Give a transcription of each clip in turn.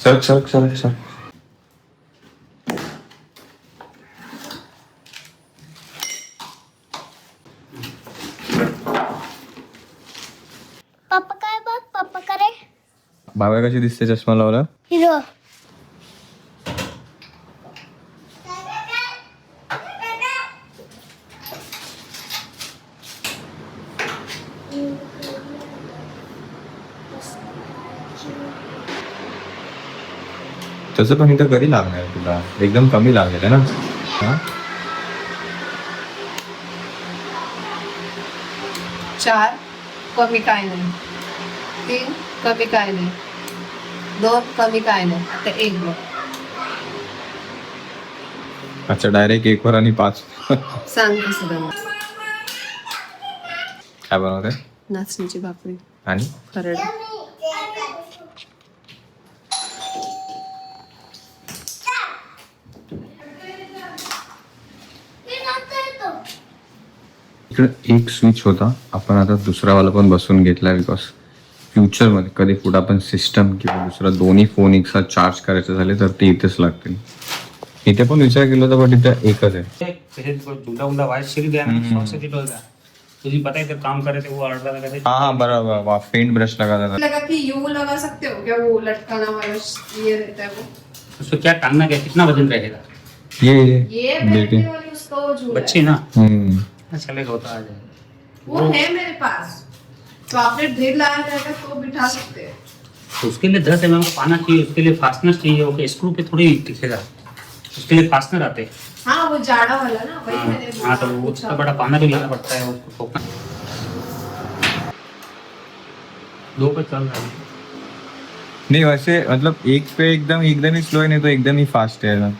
सरक सरक सरक सरक. पप्पा काय बघ पप्पा करे बाबा कशी दिसते चष्मा लावला. हिरो तसं पण इथं कधी लागणार तुला, एकदम कमी लागेल ना. हा 4 कमी काय नाही, 3 कमी काय नाही, 2 कमी काय नाही, आता 1 बघ. अच्छा डायरेक्ट 1 वर आणि 5. सांग कसं बनव. काय बनवते नाचणीची भाकरी आणि खरडा. इकडे एक स्विच होता, आपण आता दुसरा वाला पण बसून घेतला बिकॉज फ्युचरमध्ये कधी कुठं आपण सिस्टम किंवा दुसरा दोन्ही फोन एक साथ चार्ज करायचे झाले तर ते इथेच लागतील. इथे पण विचार केला होता बट इथे एकच आहे. झूला उला वाइट सिल गया ना, शौक से चिटो गया. तुझे पता है जब काम कर रहे थे वो ऑर्डर लगा थे. हाँ हाँ बराबर, पेंट ब्रश लगा था. लगा कि यू लगा सकते हो क्या, वो लटकाना वाला ये रहता है वो. उसको क्या टांगना, क्या कितना वजन रहेगा? ये बेटे. बैठने वाली उसका वो झूला बच्चे है. ना चलेगा, होता आ जाएगा. वो है मेरे पास, तो आपने ढेर लाया जाएगा तो बिठा सकते हैं. तो उसके लिए 10 mm का पाना चाहिए, उसके लिए फास्टनर चाहिए. ओके, स्क्रू पे थोड़ी टिकेगा, उसके लिए फास्टनर आते हैं. हाँ वो जाड़ा वाला ना, वही मैंने हाँ तो वो उसका बड़ा पाना भी लेना पड़ता है उसको ठोकना. 2 पे चल रहा है. नहीं वैसे मतलब एक पे एकदम एकदम ही स्लो है, नहीं तो एकदम ही फास्ट है ना.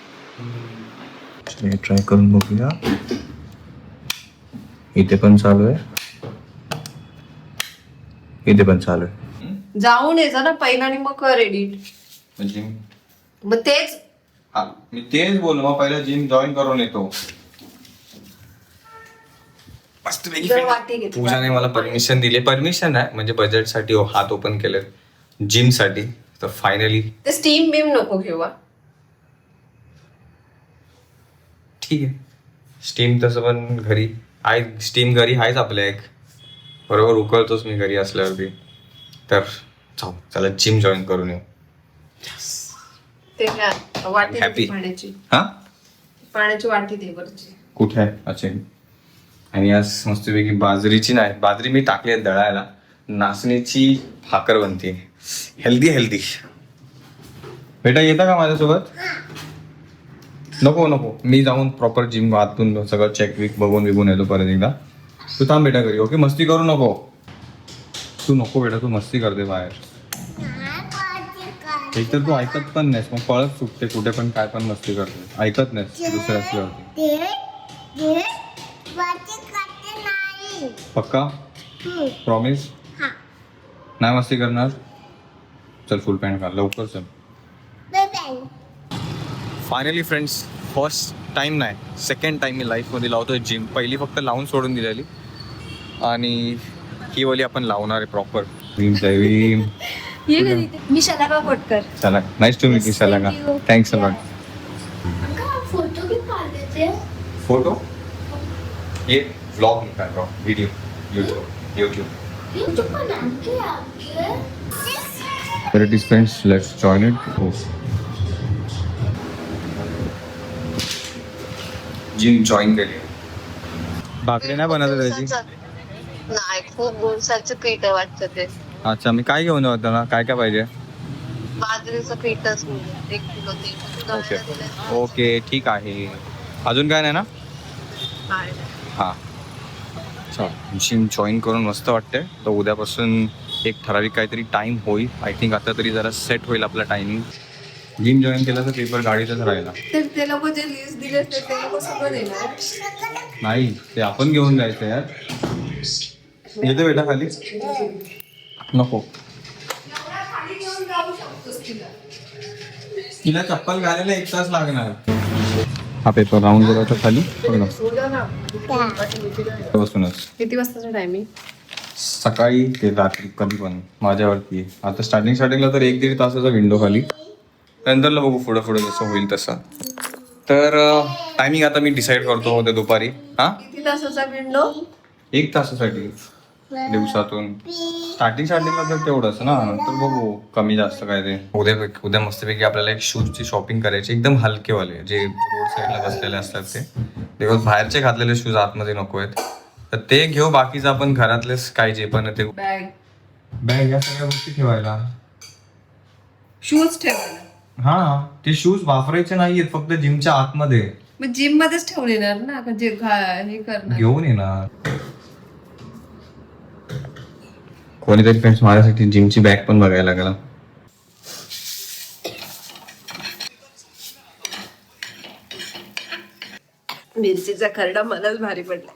चलिए ट्राय करून बघूया. इथे पण चालू आहे, इथे पण चालू आहे. जाऊन यायचा ना पहिला आणि मग कर एडिट. म्हणजे मग तेच मी तेच बोललो, मग पहिला जिम जॉईन करून येतो. मस्तपैकी जर वाटी घेतली. पूजाने मला परमिशन दिली, परमिशन आहे म्हणजे बजेटसाठी हात ओपन केले जिम साठी. तर फायनली ते स्टीम बीम नको घेऊ. ठीक आहे. स्टीम तसं पण घरी आहे, स्टीम घरी आहेच आपल्या एक. बरोबर उकळतोच मी घरी असल्यावरती. तर जाऊ चला जिम जॉईन करून येऊ. ते काय वाटी Happy. दे पाण्याची, हा पाण्याची वाटी दे वरची. कुठे आहे? अच्छा. आणि आज मस्तपैकी बाजरीची नाही, बाजरी मी टाकली आहे दळायला, नाचणीची भाकर बनते. Healthy healthy. बेटा येता का माझ्यासोबत? नको नको, मी जाऊन प्रॉपर जिम आतून सगळं चेक विक बघून बिघून येतो परत एकदा. तू थांब बेटा घरी. ओके, मस्ती करू नको. तू नको बेटा, तू मस्ती करते बाहेर. एक तर तू ऐकत पण नाहीस, मग पळत सुटते कुठे पण, काय पण मस्ती करते. ऐकत नाहीस दुसऱ्या असल्यावरती. पक्का प्रॉमिस? नाही मस्ती करणार. चल फुल पॅन्ट घाल लवकर चल. फायनली फ्रेंड्स, फर्स्ट टाइम नाही, सेकंड टाइम मी लाईफमध्ये लावतोय जिम. पहिली फक्त लावून सोडून दिलेली आणि ही वाली आपण लावणार आहे प्रॉपर. भीम जय भीम. मी शलाका कोटकर. चला nice to meet you Shalaka. Thanks a lot. Photo भी पाल देते हैं. फोटो ये व्लॉग निकाल रहा हूँ, वीडियो यूट्यूब. जो बना के आपके There it is friends, let's join it. Gym join केली. भाकरी नाही बनवत त्याची. नाही, खूप दिवसाचं पीठ आहे वाटतं ते. अच्छा, मी काय घेऊन जाऊ त्याला, काय काय पाहिजे? बाजरीचं पीठच 1 किलो ते. ओके ओके ठीक आहे. अजून काय नाही ना? हां चल जिम जॉईन करून मस्त वाटते. तर उद्यापासून एक ठराविक काहीतरी टाईम होईल. आय थिंक आता तरी जरा सेट होईल आपला टायमिंग. जिम जॉईन केला तर पेपर गाडीतच राहिला. ते लोक जे लिस्ट दिले ते लोक सगळं देणार. नाही ते आपण घेऊन जायचं यार. येते बेटा खाली. नको, खाली घेऊन जाऊ शकतोस तिला. तिला चप्पल घालायला 1 तास लागणार. हा पेपर राऊंड करायचा खाली बसूनच. किती वाजताचा टायमिंग? सकाळी ते रात्री कधी पण माझ्यावरती. आता स्टार्टिंगला तर 1-1.5 तासाचा विंडो खाली. नंतरला बघू पुढं पुढं जसं होईल तसं. तर टायमिंग आता मी डिसाईड करतो उद्या दुपारी. हा किती तासाचा विंडो? 1 तासासाठी दिवसातून. स्टार्टिंगला तर तेवढंच ना, नंतर बघू कमी जास्त काय ते. उद्या मस्तपैकी आपल्याला एक शूजची शॉपिंग करायची, एकदम हलकेवाले जे रोड साईडला बसलेले असतात ते. दिवस बाहेरचे घातलेले शूज आतमध्ये नको आहेत, तर ते घेऊ. बाकीचं आपण घरातलेच काय जे पण आहे ते. बॅग या सगळ्या गोष्टी ठेवायला. शूज ठेवायला? हा, ते शूज वापरायचे नाहीयेत, फक्त जिमच्या आतमध्ये. मग जिम मध्येच ठेवून येणार ना, का जे हे करणार? घेऊन येणार कोणीतरी. फ्रेंड्स, माझ्यासाठी जिमची बॅग पण बघायला लागला. मिरचीचा खरडा मलाच भारी पडला.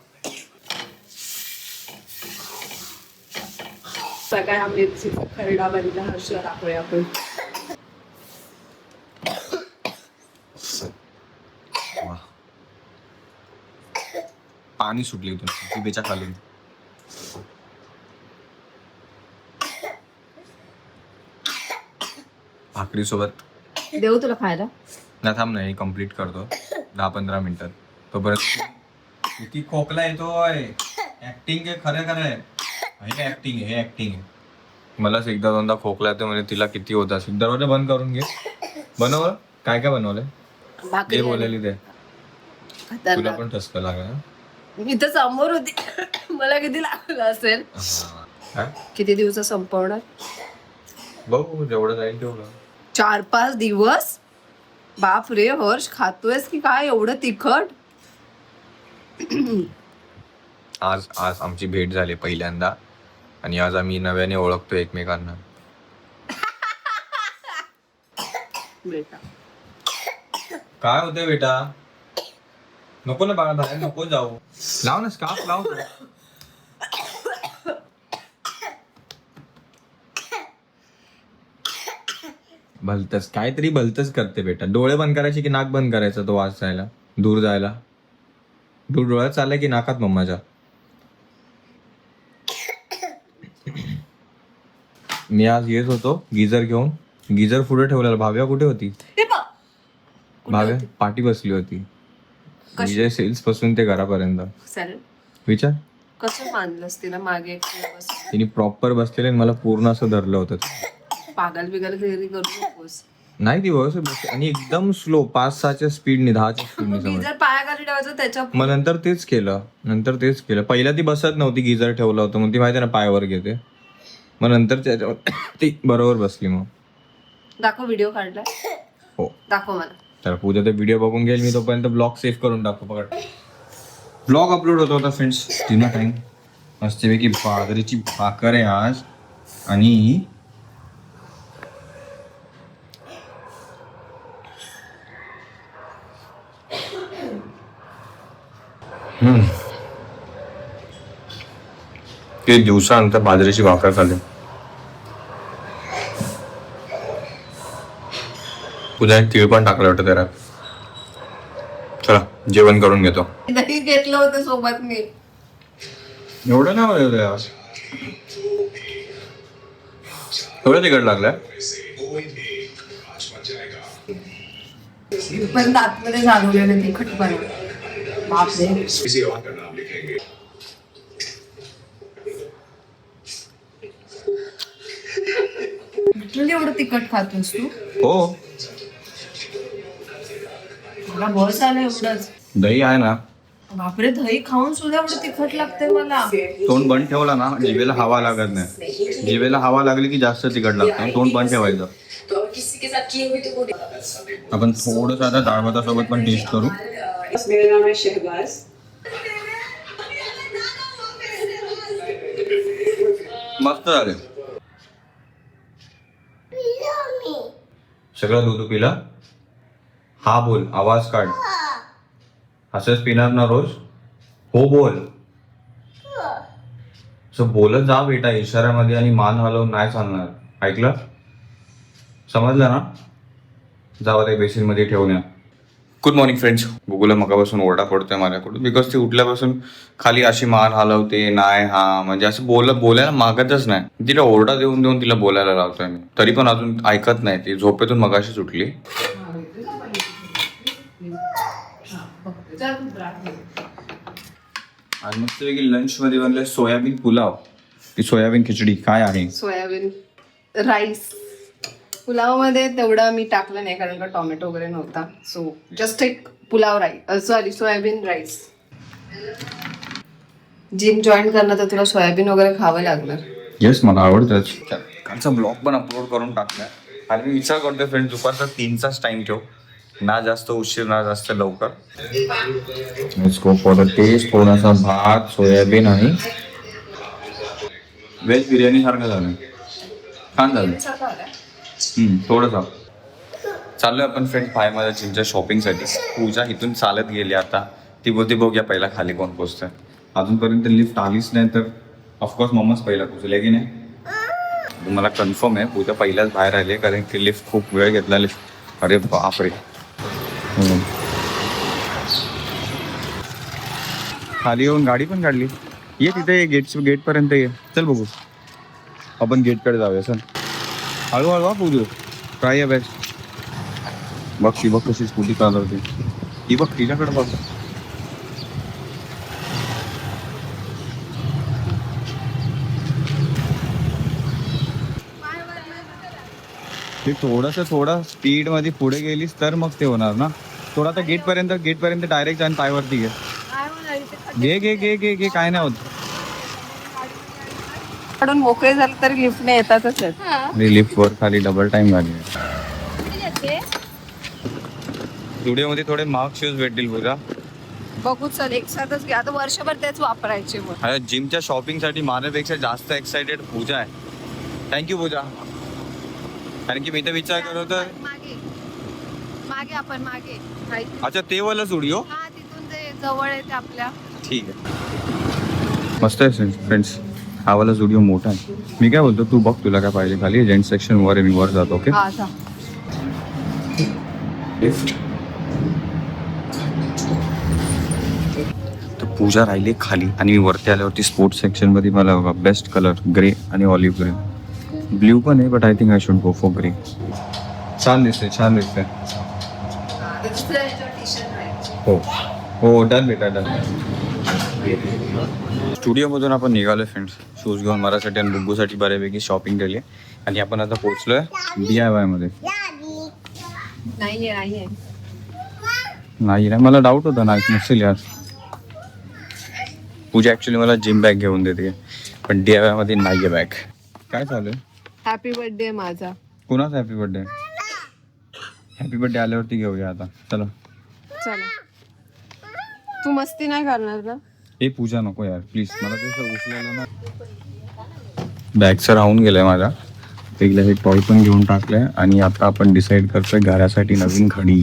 सगळ्या हा मिरचीचा खरडा बनला. हर्ष टाकूया आपण. पाणी सुटले इथून जिभेच्या खाली. भाकरी सोबत देऊ तुला खायला? ना, थांब नाही, कम्प्लीट करतो 10-15 मिनिटात. तोपर्यंत किती खोकला येतोय. ऍक्टिंग आहे, खरं हे ऍक्टिंग आहे. मलाच एकदा दोनदा खोकला येतो म्हणजे तिला किती होत असेल. दरवाजा बंद करून घे. बनवलं काय काय बनवलंय? भाकरी जे बोललेली ते. तुला खतरनाक. पण ठसका लागला? मी तर समोर होती. मला किती लागलं असेल? काय किती दिवस संपवणार? बघू, जेवढं जाईल तेवढं. 4-5 दिवस? बाप रे हर्ष, खातोयस की काय एवढं तिखट? आज आमची भेट झाली पहिल्यांदा, आणि आज आम्ही नव्याने ओळखतो एकमेकांना. बेटा काय होतंय बेटा? नको ना बाळा, बाहेर नको जाऊ. लाव ना स्कार्फ, लाव ना. भलतच काहीतरी भलतच करते बेटा. डोळे बंद करायचे की नाक बंद करायचं तो वाचायला, दूर जायला? दूर डोळ्यात चाललाय की नाकात मम्माच्या? मी आज येत होतो गिझर घेऊन. गिझर पुढे ठेवलेला. भाव्या कुठे होती? भाव्या पाठी बसली होती. विजय सेल्स पासून ते घरापर्यंत. चालेल. विचार, कसं मानलंस तिला मागे? तिने प्रॉपर बसलेले आणि मला पूर्ण असं धरलं होतं. पागल बिगल घरी करू नकोस. नाही, ती व्यवस्थित बसली आणि एकदम स्लो, 5-6च्या स्पीडने, 10च्या स्पीडने समज. गिझर पायाखाली ठेवायचं त्याच्या. मग नंतर तेच केलं. पहिला ती बसत नव्हती, गिझर ठेवलं होतं मग ती माहिती ना पायावर घेते. मग नंतर त्याच्यावर ती बरोबर बसली. मग दाखव, व्हिडिओ काढलाय? हो, दाखव मला. तर पूजा ते व्हिडिओ बघून घेईल मी, तोपर्यंत ब्लॉग सेव्ह करून टाकतो. पकड, ब्लॉग अपलोड होतो आता फ्रेंड्स. Dinner time. मस्तपैकी बाजरीची भाकर आहे आज, आणि किती दिवसानंतर बाजरीची भाकर खाल्ली. पूजा तीळ पण टाकलं वाटतं त्याला. चला जेवण करून घेतो. दही घेतलं होतं सोबत मी. एवढं नाही आवडलं यार. एवढं तिखट लागलंय. पण आतमध्ये जाणवलेलं तिखट बनवलं. बापरे. म्हणजे एवढं तिखट खातोस तू? हो, मला बस आलं एवढंच. दही आहे ना. बापरे, दही खाऊन सुद्धा एवढं तिखट लागतंय मला. तोंड बंद ठेवला ना, जिभेला हवा लागत नाही. जिभेला हवा लागली की जास्त तिखट लागतं. तोंड बंद ठेवायचं. आपण थोडंसं आता डाळ भातासोबत पण टेस्ट करू. मस्त झाले. सगळं दूध पिलं. हा बोल, आवाज काढ. असंच पिणार ना रोज? हो बोल. असं बोलत जा बेटा, इशाऱ्यामध्ये, आणि मान हलवून नाही चालणार. ऐकलं? समजलं ना? जावा ते बेसिन मध्ये ठेवून या. Good morning friends. गुगलला मगापासून ओरडा पडतोय माझ्याकडून बिकॉज ती उठल्यापासून खाली अशी मान हलवते, नाही हा म्हणजे असं बोलायला मागतच नाही. तिला ओरडा देऊन देऊन तिला बोलायला लावतोय मी, तरी पण अजून ऐकत नाही. ती झोपेतून मगाशीच उठली. आज मस्तपैकी लंच मध्ये बनले सोयाबीन पुलाव, ती सोयाबीन खिचडी काय आहे. Soybean rice. पुलावमध्ये तेवढं मी टाकलं नाही कारण का टोमॅटो वगैरे नव्हता. सो जस्ट एक pulao rice, sorry soybean rice. Gym join करणार तर तुला सोयाबीन वगैरे खावं लागणार. येस, मला आवडतं. कालचा ब्लॉग पण अपलोड करून टाकलाय आणि मी विचार करतोय फ्रेंड दुपारचा 3चाच टाइम ठेव, ना जास्त उशीर ना जास्त लवकर. Let's go for the taste. थोडासा भात, सोयाबीन आणि व्हेज बिर्याणी सारखं झालं, छान झालं. थोडंसं चाललोय आपण फ्रेंड माझ्या जिमच्या शॉपिंगसाठी. पूजा इथून चालत गेली आता. ती बोलते बघूया पहिला खाली कोण पोचतंय. अजूनपर्यंत लिफ्ट आलीच नाही तर ऑफकोर्स मम्माच पहिला पोचले की नाही. मला कन्फर्म आहे पूजा पहिल्याच बाहेर आली कारण की लिफ्ट खूप वेळ घेतला. लिफ्ट, अरे बापरे. खाली येऊन गाडी पण काढली. ये तिथे गेटपर्यंत ये. चल बघू आपण गेटकडे जाऊया. चल हळूहळू पूजू, ट्राय आहे बेस्ट. बघ ती बघ कशी स्कूटी चालवते. ती बघ तिच्याकडे बघ. ते थोडा स्पीड मध्ये पुढे गेलीस तर मग ते होणार ना. थोडा आता गेटपर्यंत डायरेक्ट जाऊन पायवरती घे. घे काय नाही होत. काढून मोकळे झाले तरी लिफ्टने येतातच आहेत. लिफ्ट वर खाली डबल टाइम झाली. स्टुडिओ मध्ये थोडे महाग शूज भेटतील पूजा. बघू चल एकसाथच घ्या. आता वर्षभर तेच वापरायचे. मग जिमच्या शॉपिंग साठी माझ्यापेक्षा जास्त एक्साइटेड पूजा आहे. थँक्यू पूजा. कारण की मी तर विचार करत होतो. मागे आपण मागे. अच्छा ते वाला स्टुडिओ. हा तिथून ते जवळ आहे ते आपल्या. ठीक आहे, मस्त आहे फ्रेंड्स. हा वाला स्टुडिओ मोठा आहे. मी काय बोलतो तू बघ तुला काय पाहिजे खाली. जेंट सेक्शन वर मी वर जातो. ओके. लिफ्ट. तर पूजा राहिली खाली आणि मी वरती आल्यावरती स्पोर्ट्स सेक्शन मध्ये मला बेस्ट कलर ग्रे आणि ऑलिव्ह ग्रे. ब्ल्यू पण आहे but I think I should go for grey. छान दिसते. हो डन बेटा डन. स्टुडिओमधून आपण निघालो फ्रेंड्स. शूज घेऊन मरासाठी आणि बुग्गूसाठी बऱ्यापैकी शॉपिंग केली आणि आपण आता पोहोचलोय DIY मध्ये. नाही मला डाऊट होता ना नसेल यार. पूजा ऍक्च्युली मला जिम बॅग घेऊन देते पण DIY मध्ये नाहीये बॅग. काय चालू आहे. हॅपी बर्थडे माझा. कुणाचा हॅपी बर्थडे. हॅपी बर्थडे आल्यावरती घेऊया आता. चला तू मस्ती नाही करणार ना. हे पूजा नको यार प्लीज. मला ते उचलायला ना. बॅगचं राहून गेलंय माझा. वेगळं हे टॉय पण घेऊन टाकलंय आणि आता आपण डिसाईड करतोय घरासाठी नवीन घडी.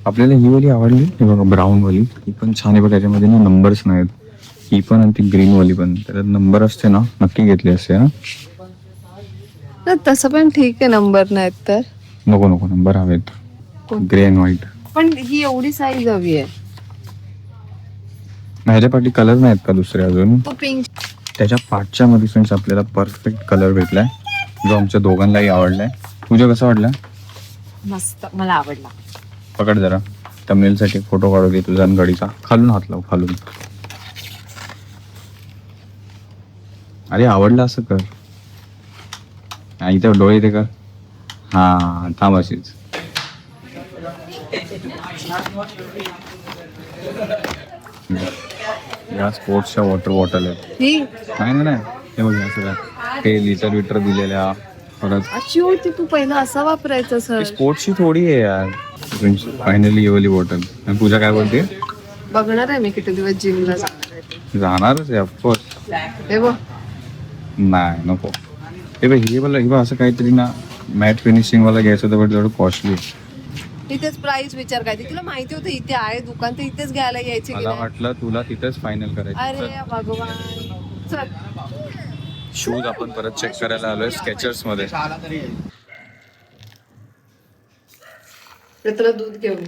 आपल्याला ही वाली आवडली हे बघा ब्राऊन वाली. ही पण छान आहे बघा. त्याच्यामध्ये ना नंबर्स नाहीत. ही पण आणि ती ग्रीन वाली पण. त्याच्यात नंबर असते ना नक्की घेतली असते ना. तसं पण ठीक आहे. नंबर नाहीत तर नको नंबर हवेत. Grey and white. पण ही एवढी साईज हवी आहे. ह्याच्या पाठी कलर नाहीत का दुसरे अजून. पिंक. त्याच्या पाठच्या मध्ये फ्रेंड्स आपल्याला परफेक्ट कलर भेटलाय जो आमच्या दोघांनाही आवडलाय. तुझ्या कसं वाटलं. मस्त मला आवडला. पकड जरा. थंबनेल साठी फोटो काढू दे तुझा घडीचा. खालून हात लाव खालून. अरे आवडलं असं कर. इथं डोळे ते कर. हा थांब अशीच. या स्पोर्ट्सच्या वॉटर बॉटल आहेत. नाही हे बघ सगळं ते लिटर दिलेल्या. परत अशी होती तू पहिला असा वापरायचा सर. स्पोर्ट्सची थोडी आहे यार. फायनली ही वाली बॉटल. पूजा काय बोलते. बघणार आहे मी किती दिवस जिमला जाणारच आहे ऑफकोर्स. हे बघ. नाही नको. हे बघ हे बघ असं काहीतरी ना मॅट फिनिशिंग वाला घ्यायचं होतं बट थोडं कॉस्टली. इथेच प्राइस विचार काय तुला माहिती होतं इथे आहे दुकान तर इथेच घ्यायला यायचे. मला वाटलं तुला तिथेच फायनल करायचं. अरे भगवान. चल शूज आपण परत चेक करायला आलोय स्केचर्स मध्ये. तुला दूध घेऊन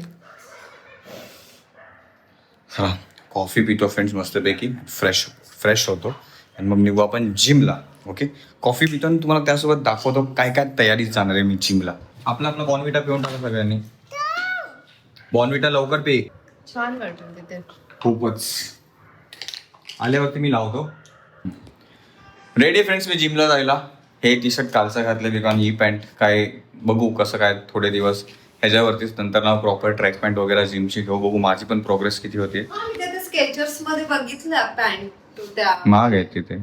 हा कॉफी पितो फ्रेंड्स मस्तपैकी फ्रेश होतो आणि मग निघू आपण जिमला. ओके कॉफी पितो आणि तुम्हाला त्यासोबत दाखवतो काय काय तयारीत जाणार आहे मी जिमला. आपला बॉर्नविटा पिऊन टाका सगळ्यांनी. बॉर्नविटा लवकर पे. छान वाटेल तिथे. खूपच. आल्यावरती मी लावतो. रेडी फ्रेंड्स मी जिमला जायला. हे टी शर्ट कालचा घातलं बिकॉन ही पॅन्ट काय बघू कसं काय थोडे दिवस ह्याच्यावरतीच नंतर ना प्रॉपर ट्रॅक पॅन्ट वगैरे जिमची घेऊ बघू माझी पण प्रोग्रेस किती होते. मी त्या स्केचर्स मध्ये बघितलं पॅन्ट त्या महाग आहे तिथे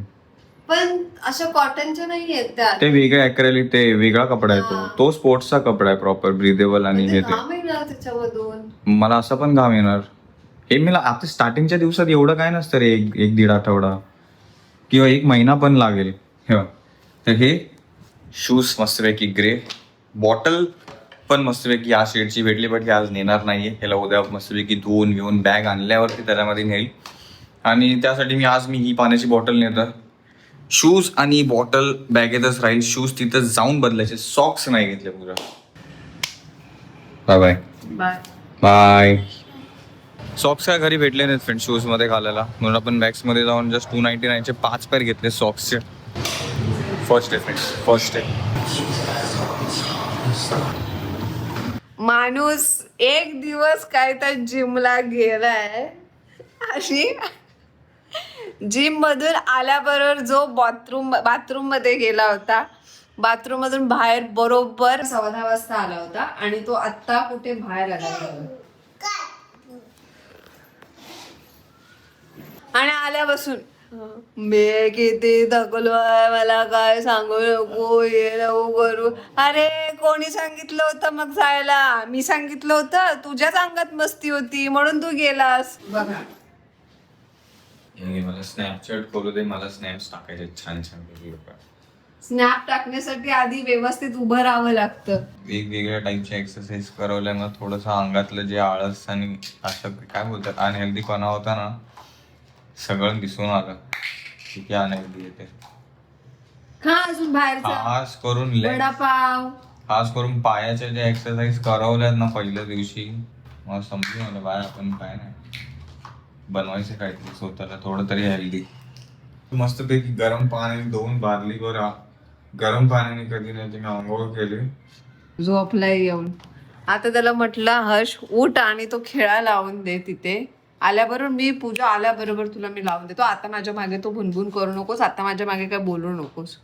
पण अशा कॉटनच्या नाही आहेत त्या. ते वेगळे ॲक्रेलिक ते वेगळा कपडा आहे तो स्पोर्ट्सचा कपडा आहे प्रॉपर ब्रिदेबल आणि हे ते घाम येणार त्याच्यामधून. मला असं पण घाम येणार. हे मला आता स्टार्टिंगच्या दिवसात एवढं काय नसतं रे. एक दीड आठवडा किंवा एक महिना पण लागेल. हे बघ. तर हे शूज मस्तपैकी ग्रे. बॉटल पण मस्तपैकी या शेडची भेटली बट ही आज नेणार नाहीये. ह्याला उद्या मस्तपैकी धुवून घेऊन बॅग आणल्यावरती त्याच्यामध्ये नेईल. आणि त्यासाठी मी ही पाण्याची बॉटल नेतो. शूज आणि बॉटल बॅगेतच राहील. शूज तिथं जाऊन बदलायचे. सॉक्स नाही घेतले पुरा. Bye bye bye. Bye. Socks काय घरी भेटले नाहीत फ्रेंड शूज मध्ये घालायला म्हणून आपण बॅग्स मध्ये जाऊन जस्ट 299 चे 5 पेअर घेतले सॉक्सचे. First day friends first day. माणूस एक दिवस काय तर जिमला गेलाय आणि जिम मधून आल्याबरोबर जो बाथरूम मध्ये गेला होता. बाथरूम मधून बाहेर बरोबर 10:15 वाजता आला होता आणि तो आत्ता कुठे बाहेर आला आणि आल्यापासून मी किती थकलोय मला काय सांगू नको ये नको करू. अरे कोणी सांगितलं होतं मग जायला. मी सांगितलं होतं. तुझ्याच अंगात मस्ती होती म्हणून तू गेलास. बघा मला स्नॅपचॅट करू दे. मला स्नॅप्स टाकायचे छान छान. स्नॅप टाकण्यासाठी आधी व्यवस्थित उभं राहावं लागतं. वेगवेगळ्या टाईपच्या एक्सरसाइज करवल्यानं थोडंसं अंगातलं जे आळस आणि असं काय बोलतात अनहेल्दीपणा होता ना सगळं दिसून आलं. किती अनहेल्दी येते. खा अजून बाहेरचा वडापाव. खास करून पायाच्या ज्या एक्सरसाइज करवल्यात ना पहिल्या दिवशी मला समजून आलं बाय आपण काय नाही बनवायचं काहीतरी स्वतःला थोडं तरी हेल्दी. मस्तपैकी गरम पाण्याने धुवून बादलीवर गरम पाण्याने कधी नाही ते मी आंघोळ केली. झोपलाय येऊन. आता त्याला म्हटलं हर्ष उठ आणि तो खेळा लावून दे तिथे. आल्याबरोबर मी पूजा आल्याबरोबर तुला मी लावून देतो. आता माझ्या मागे तो भुनभुन करू नकोस. आता माझ्या मागे काय बोलू नकोस.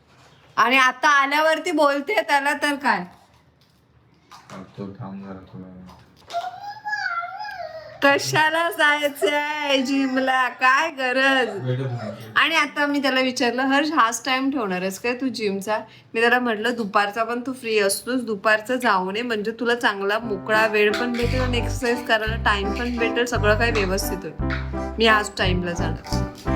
आणि आता आल्यावरती बोलते त्याला तर काय थांब जरा थोडा. कशाला जायचंय जिमला काय गरज. आणि आता मी त्याला विचारलं हर्ष हाच टाइम ठेवणार आहेस काय तू जिमचा. मी त्याला म्हटलं दुपारचा पण तू फ्री असतोस दुपारचं जाऊ नये म्हणजे तुला चांगला मोकळा वेळ पण भेटेल आणि एक्सरसाइज करायला टाइम पण भेटेल. सगळं काही व्यवस्थित होईल. मी आज टाइमला जाणार.